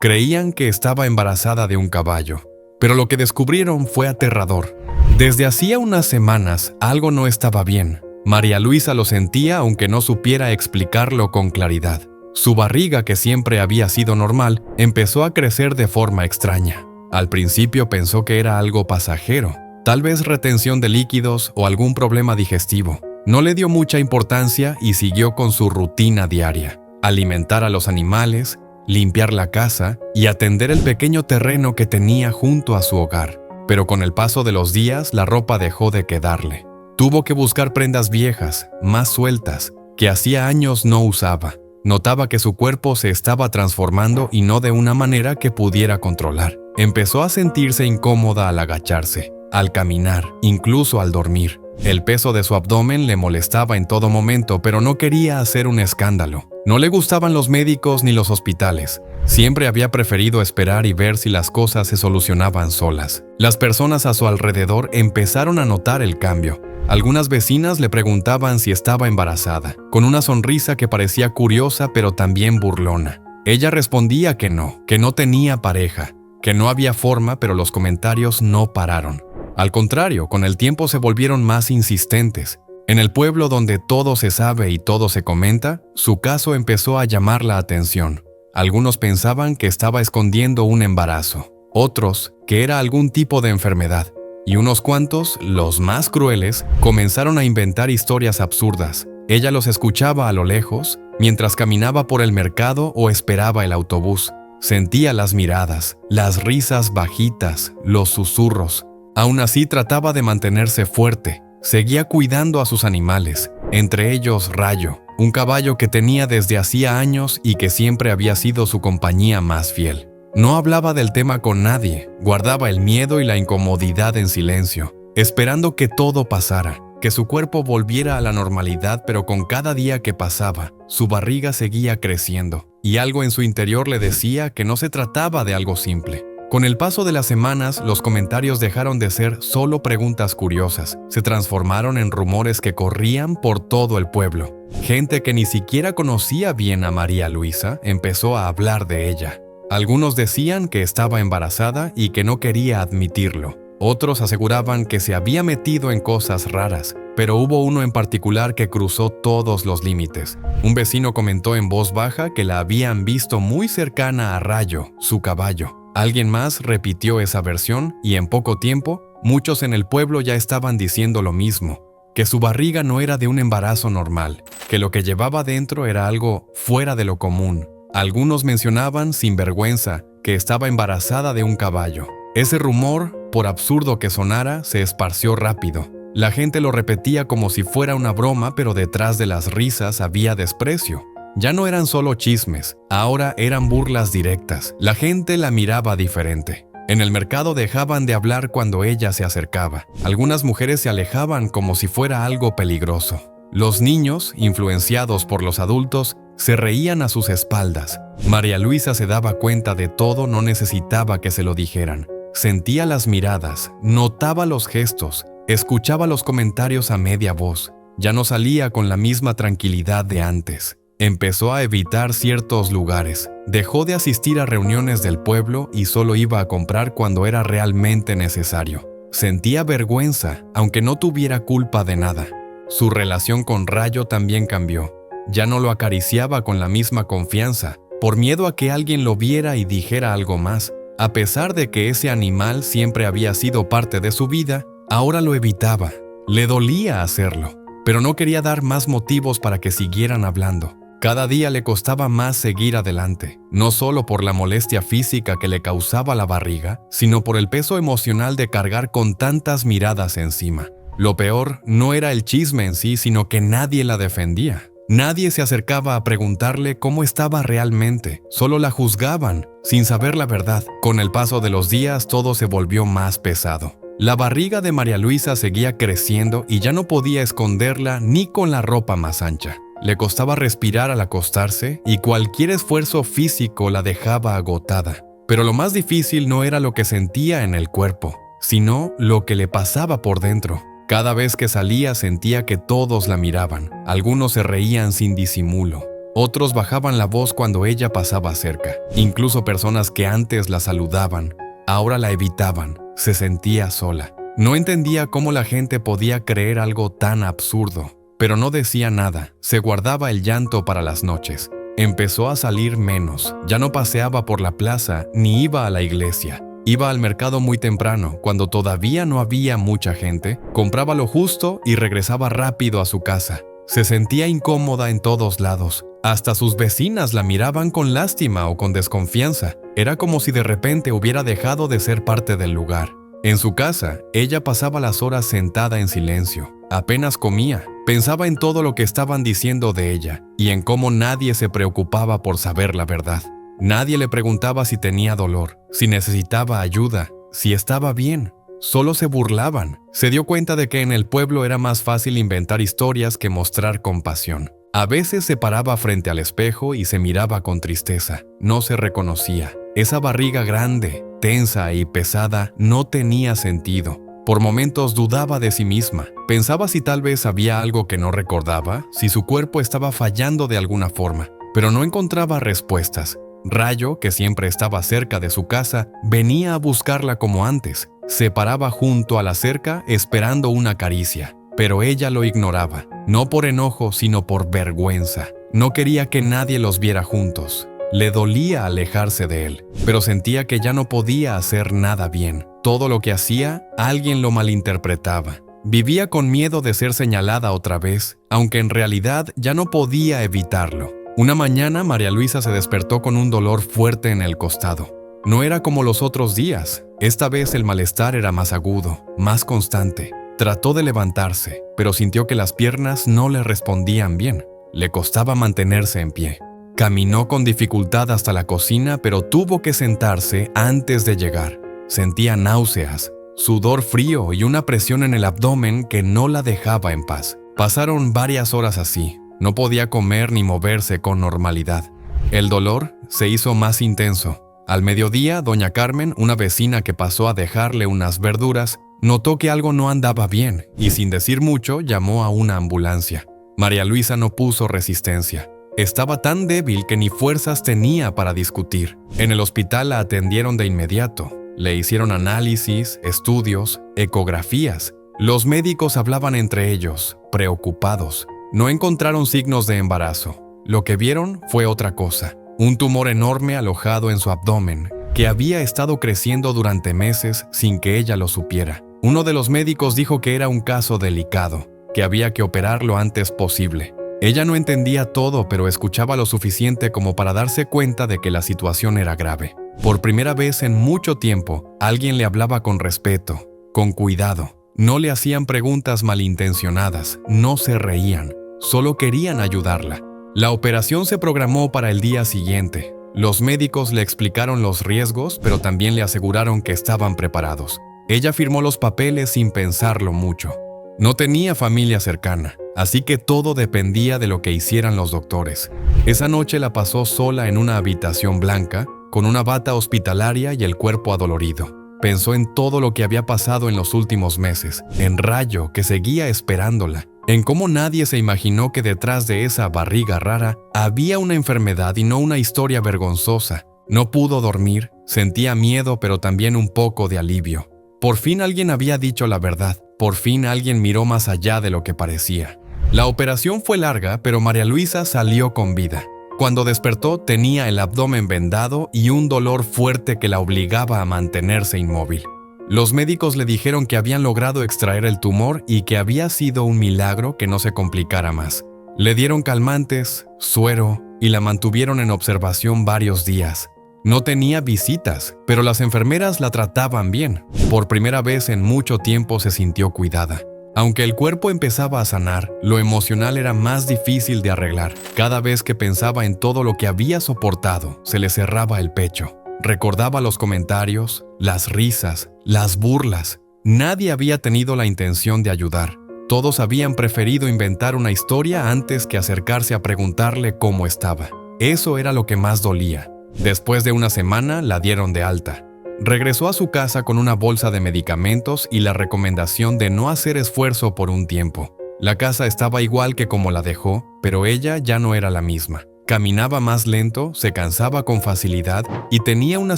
Creían que estaba embarazada de un caballo, pero lo que descubrieron fue aterrador. Desde hacía unas semanas algo no estaba bien. María Luisa lo sentía aunque no supiera explicarlo con claridad. Su barriga, que siempre había sido normal, empezó a crecer de forma extraña. Al principio pensó que era algo pasajero, tal vez retención de líquidos o algún problema digestivo. No le dio mucha importancia y siguió con su rutina diaria: alimentar a los animales, limpiar la casa y atender el pequeño terreno que tenía junto a su hogar. Pero con el paso de los días, la ropa dejó de quedarle. Tuvo que buscar prendas viejas, más sueltas, que hacía años no usaba. Notaba que su cuerpo se estaba transformando y no de una manera que pudiera controlar. Empezó a sentirse incómoda al agacharse, al caminar, incluso al dormir. El peso de su abdomen le molestaba en todo momento, pero no quería hacer un escándalo. No le gustaban los médicos ni los hospitales. Siempre había preferido esperar y ver si las cosas se solucionaban solas. Las personas a su alrededor empezaron a notar el cambio. Algunas vecinas le preguntaban si estaba embarazada, con una sonrisa que parecía curiosa pero también burlona. Ella respondía que no tenía pareja, que no había forma, pero los comentarios no pararon. Al contrario, con el tiempo se volvieron más insistentes. En el pueblo donde todo se sabe y todo se comenta, su caso empezó a llamar la atención. Algunos pensaban que estaba escondiendo un embarazo, otros que era algún tipo de enfermedad, y unos cuantos, los más crueles, comenzaron a inventar historias absurdas. Ella los escuchaba a lo lejos, mientras caminaba por el mercado o esperaba el autobús. Sentía las miradas, las risas bajitas, los susurros. Aún así trataba de mantenerse fuerte. Seguía cuidando a sus animales, entre ellos Rayo, un caballo que tenía desde hacía años y que siempre había sido su compañía más fiel. No hablaba del tema con nadie, guardaba el miedo y la incomodidad en silencio, esperando que todo pasara, que su cuerpo volviera a la normalidad, pero con cada día que pasaba, su barriga seguía creciendo, y algo en su interior le decía que no se trataba de algo simple. Con el paso de las semanas, los comentarios dejaron de ser solo preguntas curiosas, se transformaron en rumores que corrían por todo el pueblo. Gente que ni siquiera conocía bien a María Luisa empezó a hablar de ella. Algunos decían que estaba embarazada y que no quería admitirlo. Otros aseguraban que se había metido en cosas raras, pero hubo uno en particular que cruzó todos los límites. Un vecino comentó en voz baja que la habían visto muy cercana a Rayo, su caballo. Alguien más repitió esa versión y en poco tiempo, muchos en el pueblo ya estaban diciendo lo mismo, que su barriga no era de un embarazo normal, que lo que llevaba dentro era algo fuera de lo común. Algunos mencionaban, sin vergüenza, que estaba embarazada de un caballo. Ese rumor, por absurdo que sonara, se esparció rápido. La gente lo repetía como si fuera una broma, pero detrás de las risas había desprecio. Ya no eran solo chismes, ahora eran burlas directas. La gente la miraba diferente. En el mercado dejaban de hablar cuando ella se acercaba. Algunas mujeres se alejaban como si fuera algo peligroso. Los niños, influenciados por los adultos, se reían a sus espaldas. María Luisa se daba cuenta de todo, no necesitaba que se lo dijeran. Sentía las miradas, notaba los gestos, escuchaba los comentarios a media voz. Ya no salía con la misma tranquilidad de antes. Empezó a evitar ciertos lugares. Dejó de asistir a reuniones del pueblo y solo iba a comprar cuando era realmente necesario. Sentía vergüenza, aunque no tuviera culpa de nada. Su relación con Rayo también cambió. Ya no lo acariciaba con la misma confianza, por miedo a que alguien lo viera y dijera algo más. A pesar de que ese animal siempre había sido parte de su vida, ahora lo evitaba. Le dolía hacerlo, pero no quería dar más motivos para que siguieran hablando. Cada día le costaba más seguir adelante, no solo por la molestia física que le causaba la barriga, sino por el peso emocional de cargar con tantas miradas encima. Lo peor no era el chisme en sí, sino que nadie la defendía. Nadie se acercaba a preguntarle cómo estaba realmente, solo la juzgaban, sin saber la verdad. Con el paso de los días todo se volvió más pesado. La barriga de María Luisa seguía creciendo y ya no podía esconderla ni con la ropa más ancha. Le costaba respirar al acostarse y cualquier esfuerzo físico la dejaba agotada. Pero lo más difícil no era lo que sentía en el cuerpo, sino lo que le pasaba por dentro. Cada vez que salía sentía que todos la miraban. Algunos se reían sin disimulo. Otros bajaban la voz cuando ella pasaba cerca. Incluso personas que antes la saludaban, ahora la evitaban. Se sentía sola. No entendía cómo la gente podía creer algo tan absurdo, pero no decía nada. Se guardaba el llanto para las noches. Empezó a salir menos. Ya no paseaba por la plaza ni iba a la iglesia. Iba al mercado muy temprano, cuando todavía no había mucha gente, compraba lo justo y regresaba rápido a su casa. Se sentía incómoda en todos lados. Hasta sus vecinas la miraban con lástima o con desconfianza. Era como si de repente hubiera dejado de ser parte del lugar. En su casa, ella pasaba las horas sentada en silencio. Apenas comía. Pensaba en todo lo que estaban diciendo de ella y en cómo nadie se preocupaba por saber la verdad. Nadie le preguntaba si tenía dolor, si necesitaba ayuda, si estaba bien. Solo se burlaban. Se dio cuenta de que en el pueblo era más fácil inventar historias que mostrar compasión. A veces se paraba frente al espejo y se miraba con tristeza. No se reconocía. Esa barriga grande, tensa y pesada no tenía sentido. Por momentos dudaba de sí misma. Pensaba si tal vez había algo que no recordaba, si su cuerpo estaba fallando de alguna forma, pero no encontraba respuestas. Rayo, que siempre estaba cerca de su casa, venía a buscarla como antes. Se paraba junto a la cerca esperando una caricia, pero ella lo ignoraba, no por enojo, sino por vergüenza. No quería que nadie los viera juntos. Le dolía alejarse de él, pero sentía que ya no podía hacer nada bien. Todo lo que hacía, alguien lo malinterpretaba. Vivía con miedo de ser señalada otra vez, aunque en realidad ya no podía evitarlo. Una mañana, María Luisa se despertó con un dolor fuerte en el costado. No era como los otros días. Esta vez el malestar era más agudo, más constante. Trató de levantarse, pero sintió que las piernas no le respondían bien. Le costaba mantenerse en pie. Caminó con dificultad hasta la cocina, pero tuvo que sentarse antes de llegar. Sentía náuseas, sudor frío y una presión en el abdomen que no la dejaba en paz. Pasaron varias horas así. No podía comer ni moverse con normalidad. El dolor se hizo más intenso. Al mediodía, doña Carmen, una vecina que pasó a dejarle unas verduras, notó que algo no andaba bien y sin decir mucho llamó a una ambulancia. María Luisa no puso resistencia. Estaba tan débil que ni fuerzas tenía para discutir. En el hospital la atendieron de inmediato. Le hicieron análisis, estudios, ecografías. Los médicos hablaban entre ellos, preocupados. No encontraron signos de embarazo. Lo que vieron fue otra cosa. Un tumor enorme alojado en su abdomen, que había estado creciendo durante meses sin que ella lo supiera. Uno de los médicos dijo que era un caso delicado, que había que operar lo antes posible. Ella no entendía todo, pero escuchaba lo suficiente como para darse cuenta de que la situación era grave. Por primera vez en mucho tiempo, alguien le hablaba con respeto, con cuidado. No le hacían preguntas malintencionadas, no se reían, solo querían ayudarla. La operación se programó para el día siguiente. Los médicos le explicaron los riesgos, pero también le aseguraron que estaban preparados. Ella firmó los papeles sin pensarlo mucho. No tenía familia cercana, así que todo dependía de lo que hicieran los doctores. Esa noche la pasó sola en una habitación blanca, con una bata hospitalaria y el cuerpo adolorido. Pensó en todo lo que había pasado en los últimos meses, en Rayo, que seguía esperándola, en cómo nadie se imaginó que detrás de esa barriga rara había una enfermedad y no una historia vergonzosa. No pudo dormir, sentía miedo pero también un poco de alivio. Por fin alguien había dicho la verdad, por fin alguien miró más allá de lo que parecía. La operación fue larga, pero María Luisa salió con vida. Cuando despertó tenía el abdomen vendado y un dolor fuerte que la obligaba a mantenerse inmóvil. Los médicos le dijeron que habían logrado extraer el tumor y que había sido un milagro que no se complicara más. Le dieron calmantes, suero y la mantuvieron en observación varios días. No tenía visitas, pero las enfermeras la trataban bien. Por primera vez en mucho tiempo se sintió cuidada. Aunque el cuerpo empezaba a sanar, lo emocional era más difícil de arreglar. Cada vez que pensaba en todo lo que había soportado, se le cerraba el pecho. Recordaba los comentarios, las risas, las burlas. Nadie había tenido la intención de ayudar. Todos habían preferido inventar una historia antes que acercarse a preguntarle cómo estaba. Eso era lo que más dolía. Después de una semana, la dieron de alta. Regresó a su casa con una bolsa de medicamentos y la recomendación de no hacer esfuerzo por un tiempo. La casa estaba igual que como la dejó, pero ella ya no era la misma. Caminaba más lento, se cansaba con facilidad y tenía una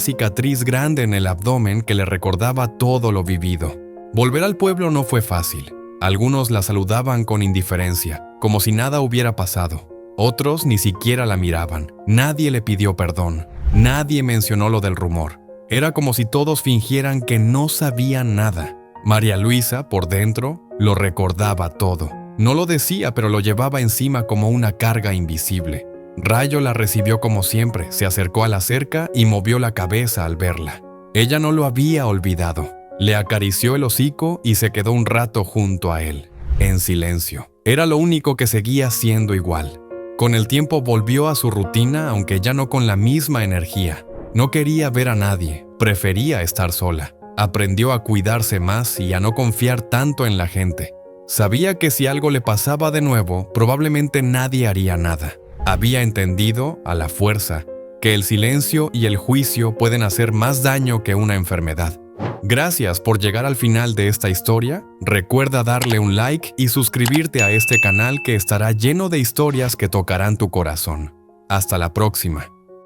cicatriz grande en el abdomen que le recordaba todo lo vivido. Volver al pueblo no fue fácil. Algunos la saludaban con indiferencia, como si nada hubiera pasado. Otros ni siquiera la miraban. Nadie le pidió perdón. Nadie mencionó lo del rumor. Era como si todos fingieran que no sabían nada. María Luisa, por dentro, lo recordaba todo. No lo decía, pero lo llevaba encima como una carga invisible. Rayo la recibió como siempre, se acercó a la cerca y movió la cabeza al verla. Ella no lo había olvidado. Le acarició el hocico y se quedó un rato junto a él, en silencio. Era lo único que seguía siendo igual. Con el tiempo volvió a su rutina, aunque ya no con la misma energía. No quería ver a nadie, prefería estar sola. Aprendió a cuidarse más y a no confiar tanto en la gente. Sabía que si algo le pasaba de nuevo, probablemente nadie haría nada. Había entendido, a la fuerza, que el silencio y el juicio pueden hacer más daño que una enfermedad. Gracias por llegar al final de esta historia. Recuerda darle un like y suscribirte a este canal que estará lleno de historias que tocarán tu corazón. Hasta la próxima.